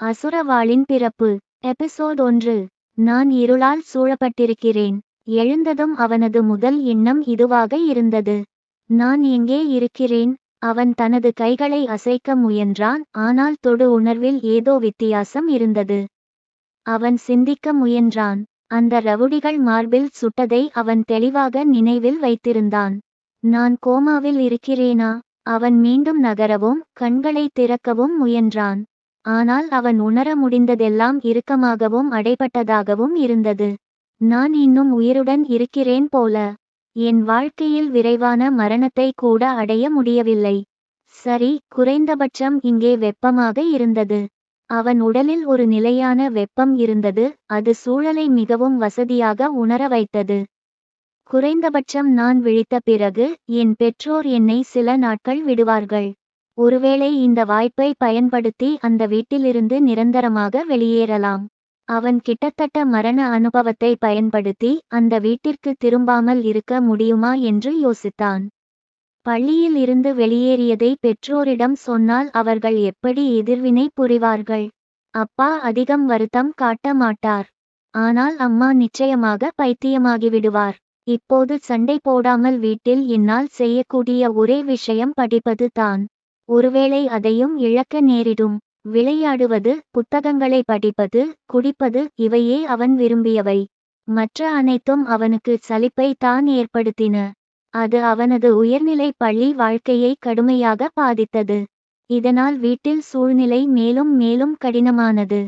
அசுரவாளின் பிறப்பு. எபிசோட் 1. நான் இருளால் சூழப்பட்டிருக்கிறேன். எழுந்ததும் அவனது முதல் எண்ணம் இதுவாக இருந்தது. நான் எங்கே இருக்கிறேன்? அவன் தனது கைகளை அசைக்க முயன்றான், ஆனால் தொடு உணர்வில் ஏதோ வித்தியாசம் இருந்தது. அவன் சிந்திக்க முயன்றான். அந்த ரவுடிகள் மார்பில் சுட்டதை அவன் தெளிவாக நினைவில் வைத்திருந்தான். நான் கோமாவில் இருக்கிறேனா? அவன் மீண்டும் நகரவும் கண்களை திறக்கவும் முயன்றான். ஆனால் அவன் உணர முடிந்ததெல்லாம் இறுக்கமாகவும் அடைபட்டதாகவும் இருந்தது. நான் இன்னும் உயிருடன் இருக்கிறேன் போல. என் வாழ்க்கையில் விரைவான மரணத்தை கூட அடைய முடியவில்லை. சரி, குறைந்தபட்சம் இங்கே வெப்பமாக இருந்தது. அவன் உடலில் ஒரு நிலையான வெப்பம் இருந்தது, அது சூழலை மிகவும் வசதியாக உணர வைத்தது. குறைந்தபட்சம் நான் விழித்த பிறகு என் பெற்றோர் என்னை சில நாட்கள் விடுவார்கள். ஒருவேளை இந்த வாய்ப்பை பயன்படுத்தி அந்த வீட்டிலிருந்து நிரந்தரமாக வெளியேறலாம். அவன் கிட்டத்தட்ட மரண அனுபவத்தை பயன்படுத்தி அந்த வீட்டிற்கு திரும்பாமல் இருக்க முடியுமா என்று யோசித்தான். பள்ளியில் இருந்து வெளியேறியதை பெற்றோரிடம் சொன்னால் அவர்கள் எப்படி எதிர்வினை புரிவார்கள்? அப்பா அதிகம் வருத்தம் காட்ட மாட்டார். ஆனால் அம்மா நிச்சயமாக பைத்தியமாகிவிடுவார். இப்போது சண்டை போடாமல் வீட்டில் என்னால் செய்யக்கூடிய ஒரே விஷயம் படிப்பது தான். ஒருவேளை அதையும் இழக்க நேரிடும். விளையாடுவது, புத்தகங்களை படிப்பது, குடிப்பது, இவையே அவன் விரும்பியவை. மற்ற அனைத்தும் அவனுக்கு சலிப்பை தான் ஏற்படுத்தின. அது அவனது உயர்நிலை பள்ளி வாழ்க்கையை கடுமையாக பாதித்தது. இதனால் வீட்டில் சூழ்நிலை மேலும் மேலும் கடினமானது.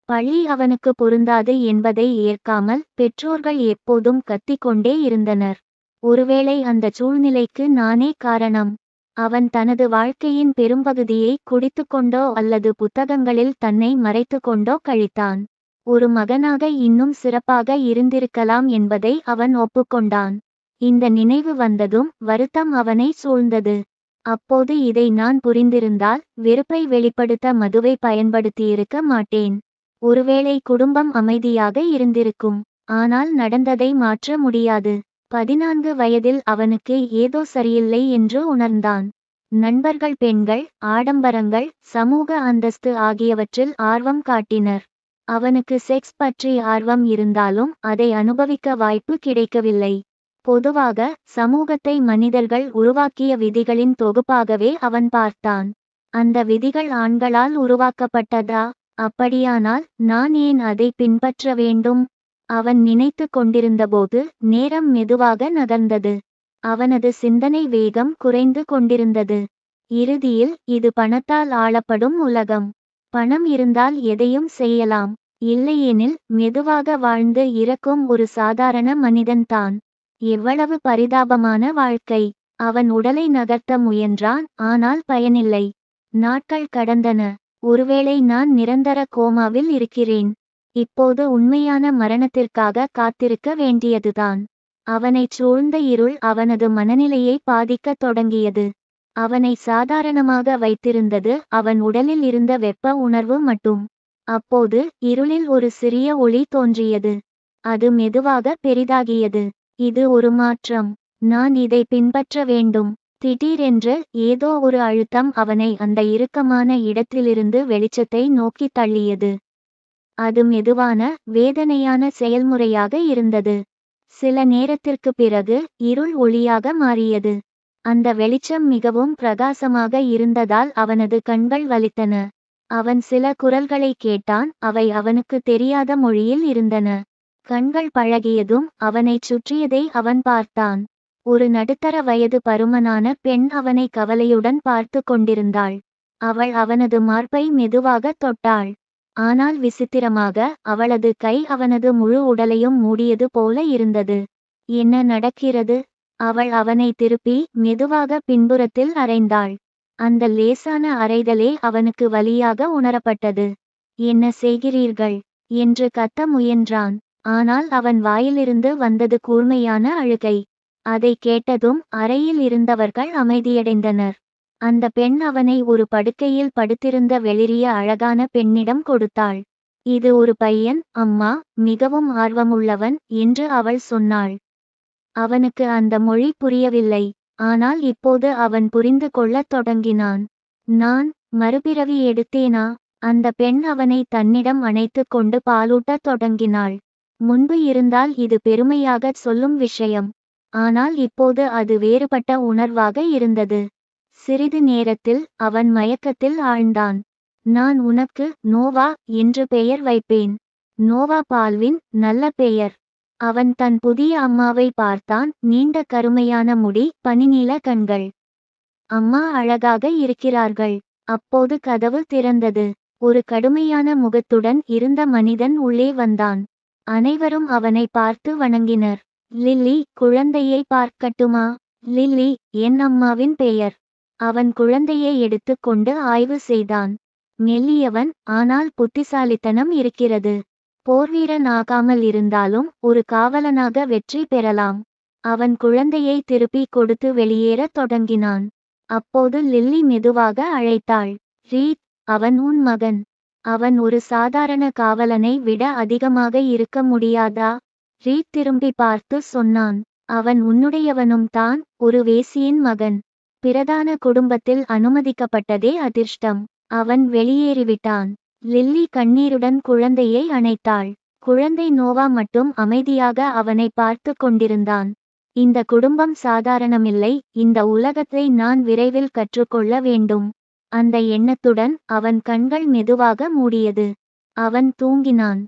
பள்ளி அவனுக்கு பொருந்தாது என்பதை ஏற்காமல் பெற்றோர்கள் எப்போதும் கத்திக்கொண்டே இருந்தனர். ஒருவேளை அந்த சூழ்நிலைக்கு நானே காரணம். அவன் தனது வாழ்க்கையின் பெரும்பகுதியை குடித்துக்கொண்டோ அல்லது புத்தகங்களில் தன்னை மறைத்து கொண்டோ கழித்தான். ஒரு மகனாக இன்னும் சிறப்பாக இருந்திருக்கலாம் என்பதை அவன் ஒப்புக்கொண்டான். இந்த நினைவு வந்ததும் வருத்தம் அவனை சூழ்ந்தது. அப்போது இதை நான் புரிந்திருந்தால் வெறுப்பை வெளிப்படுத்த மதுவை பயன்படுத்தியிருக்க மாட்டேன். ஒருவேளை குடும்பம் அமைதியாக இருந்திருக்கும். ஆனால் நடந்ததை மாற்ற முடியாது. 14 வயதில் அவனுக்கு ஏதோ சரியில்லை என்று உணர்ந்தான். நண்பர்கள் பெண்கள், ஆடம்பரங்கள், சமூக அந்தஸ்து ஆகியவற்றில் ஆர்வம் காட்டினர். அவனுக்கு செக்ஸ் பற்றி ஆர்வம் இருந்தாலும் அதை அனுபவிக்க வாய்ப்பு கிடைக்கவில்லை. பொதுவாக சமூகத்தை மனிதர்கள் உருவாக்கிய விதிகளின் தொகுப்பாகவே அவன் பார்த்தான். அந்த விதிகள் ஆண்களால் உருவாக்கப்பட்டதா? அப்படியானால் நான் ஏன் அதை பின்பற்ற வேண்டும்? அவன் நினைத்து கொண்டிருந்தபோது நேரம் மெதுவாக நகர்ந்தது. அவனது சிந்தனை வேகம் குறைந்து கொண்டிருந்தது. இறுதியில் இது பணத்தால் ஆளப்படும் உலகம். பணம் இருந்தால் எதையும் செய்யலாம். இல்லையெனில் மெதுவாக வாழ்ந்து இறக்கும் ஒரு சாதாரண மனிதன்தான். எவ்வளவு பரிதாபமான வாழ்க்கை! அவன் உடலை நகர்த்த முயன்றான், ஆனால் பயனில்லை. நாட்கள் கடந்தன. ஒருவேளை நான் நிரந்தர கோமாவில் இருக்கிறேன். இப்போது உண்மையான மரணத்திற்காக காத்திருக்க வேண்டியதுதான். அவனைச் சூழ்ந்த இருள் அவனது மனநிலையை பாதிக்கத் தொடங்கியது. அவனை சாதாரணமாக வைத்திருந்தது அவன் உடலில் இருந்த வெப்ப உணர்வு மட்டும். அப்போது இருளில் ஒரு சிறிய ஒளி தோன்றியது. அது மெதுவாக பெரிதாகியது. இது ஒரு மாற்றம். நான் இதை பின்பற்ற வேண்டும். திடீரென்று ஏதோ ஒரு அழுத்தம் அவனை அந்த இறுக்கமான இடத்திலிருந்து வெளிச்சத்தை நோக்கி தள்ளியது. அது மெதுவான, வேதனையான செயல்முறையாக இருந்தது. சில நேரத்திற்கு பிறகு இருள் ஒளியாக மாறியது. அந்த வெளிச்சம் மிகவும் பிரகாசமாக இருந்ததால் அவனது கண்கள் வலித்தன. அவன் சில குரல்களை கேட்டான், அவை அவனுக்கு தெரியாத மொழியில் இருந்தன. கண்கள் பழகியதும் அவனைச் சுற்றியதை அவன் பார்த்தான். ஒரு நடுத்தர வயது பருமனான பெண் அவனை கவலையுடன் பார்த்து கொண்டிருந்தாள். அவள் அவனது மார்பை மெதுவாக தொட்டாள். ஆனால் விசித்திரமாக அவளது கை அவனது முழு உடலையும் மூடியது போல இருந்தது. என்ன நடக்கிறது? அவள் அவனை திருப்பி மெதுவாக பின்புறத்தில் அறைந்தாள். அந்த லேசான அறைதலே அவனுக்கு வலியாக உணரப்பட்டது. என்ன செய்கிறீர்கள் என்று கத்த முயன்றான். ஆனால் அவன் வாயிலிருந்து வந்தது கூர்மையான அழுகை. அதை கேட்டதும் அறையில் இருந்தவர்கள் அமைதியடைந்தனர். அந்த பெண் அவனை ஒரு படுக்கையில் படுத்திருந்த வெளிரிய அழகான பெண்ணிடம் கொடுத்தாள். இது ஒரு பையன், அம்மா, மிகவும் ஆர்வமுள்ளவன் என்று அவள் சொன்னாள். அவனுக்கு அந்த மொழி புரியவில்லை. ஆனால் இப்போது அவன் புரிந்து கொள்ளத் தொடங்கினான். நான் மறுபிறவி எடுத்தேனா? அந்த பெண் அவனை தன்னிடம் அணைத்துக் கொண்டு பாலூட்டத் தொடங்கினாள். முன்பு இருந்தால் இது பெருமையாகச் சொல்லும் விஷயம். ஆனால் இப்போது அது வேறுபட்ட உணர்வாக இருந்தது. சிறிது நேரத்தில் அவன் மயக்கத்தில் ஆழ்ந்தான். நான் உனக்கு நோவா என்று பெயர் வைப்பேன். நோவா பால்வின் நல்ல பெயர். அவன் தன் புதிய அம்மாவை பார்த்தான். நீண்ட கருமையான முடி, பனிநீல கண்கள். அம்மா அழகாக இருக்கிறார்கள். அப்போது கதவு திறந்தது. ஒரு கடுமையான முகத்துடன் இருந்த மனிதன் உள்ளே வந்தான். அனைவரும் அவனை பார்த்து வணங்கினர். லில்லி, குழந்தையை பார்க்கட்டுமா? லில்லி என் அம்மாவின் பெயர். அவன் குழந்தையை எடுத்துக்கொண்டு ஆய்வு செய்தான். மெல்லியவன், ஆனால் புத்திசாலித்தனம் இருக்கிறது. போர்வீரன் ஆகாமல் இருந்தாலும் ஒரு காவலனாக வெற்றி பெறலாம். அவன் குழந்தையை திருப்பிக் கொடுத்து வெளியேறத் தொடங்கினான். அப்போது லில்லி மெதுவாக அழைத்தாள். ரீட், அவன் உன் மகன். அவன் ஒரு சாதாரண காவலனை விட அதிகமாக இருக்க முடியாதா? ரீட் திரும்பி பார்த்து சொன்னான். அவன் உன்னுடையவனும் தான், ஒரு வேசியின் மகன். பிரதான குடும்பத்தில் அனுமதிக்கப்பட்டதே அதிர்ஷ்டம். அவன் வெளியேறிவிட்டான். லில்லி கண்ணீருடன் குழந்தையை அணைத்தாள். குழந்தை நோவா மட்டும் அமைதியாக அவனை பார்த்து கொண்டிருந்தான். இந்த குடும்பம் சாதாரணமில்லை. இந்த உலகத்தை நான் விரைவில் கற்றுக்கொள்ள வேண்டும். அந்த எண்ணத்துடன் அவன் கண்கள் மெதுவாக மூடியது. அவன் தூங்கினான்.